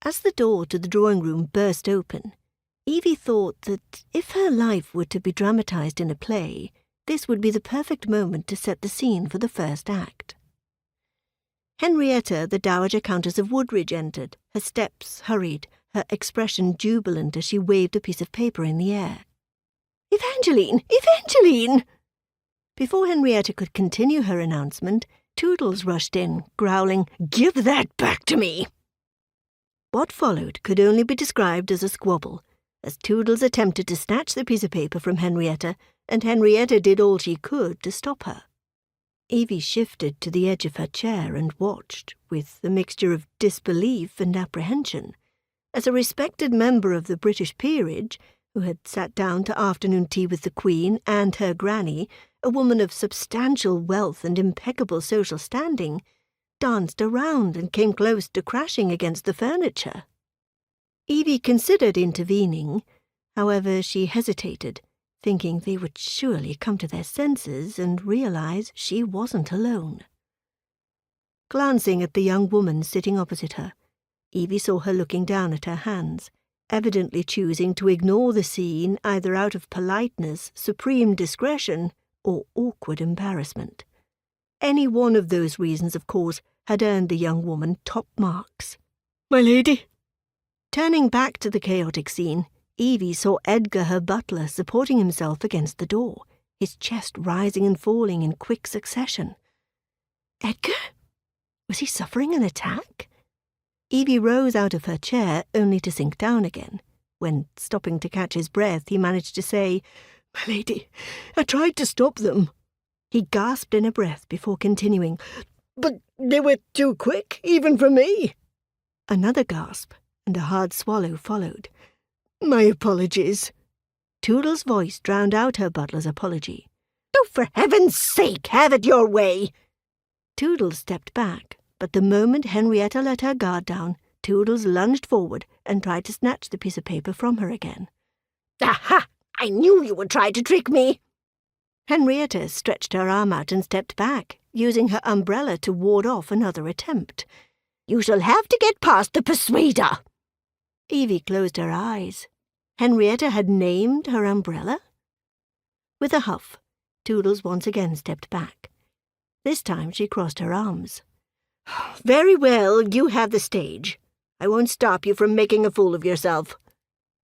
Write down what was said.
As the door to the drawing-room burst open, Evie thought that if her life were to be dramatised in a play, this would be the perfect moment to set the scene for the first act. Henrietta, the Dowager Countess of Woodridge, entered, her steps hurried, her expression jubilant as she waved a piece of paper in the air. "Evangeline! Evangeline!" Before Henrietta could continue her announcement, Toodles rushed in, growling, "Give that back to me!" What followed could only be described as a squabble, as Toodles attempted to snatch the piece of paper from Henrietta, and Henrietta did all she could to stop her. Evie shifted to the edge of her chair and watched, with a mixture of disbelief and apprehension, as a respected member of the British peerage, who had sat down to afternoon tea with the Queen and her granny, a woman of substantial wealth and impeccable social standing, danced around and came close to crashing against the furniture. Evie considered intervening. However, she hesitated, thinking they would surely come to their senses and realize she wasn't alone. Glancing at the young woman sitting opposite her, Evie saw her looking down at her hands, evidently choosing to ignore the scene either out of politeness, supreme discretion, or awkward embarrassment. Any one of those reasons, of course, had earned the young woman top marks. "My lady!" Turning back to the chaotic scene, Evie saw Edgar, her butler, supporting himself against the door, his chest rising and falling in quick succession. Edgar? Was he suffering an attack? Evie rose out of her chair, only to sink down again, when, stopping to catch his breath, he managed to say, "My lady, I tried to stop them." He gasped in a breath before continuing, "But they were too quick, even for me." Another gasp, and a hard swallow followed. "My apologies." Toodles' voice drowned out her butler's apology. "Oh, for heaven's sake, have it your way!" Toodles stepped back, but the moment Henrietta let her guard down, Toodles lunged forward and tried to snatch the piece of paper from her again. "Aha! I knew you would try to trick me!" Henrietta stretched her arm out and stepped back, using her umbrella to ward off another attempt. "You shall have to get past the persuader." Evie closed her eyes. Henrietta had named her umbrella? With a huff, Toodles once again stepped back. This time she crossed her arms. "Very well, you have the stage. I won't stop you from making a fool of yourself."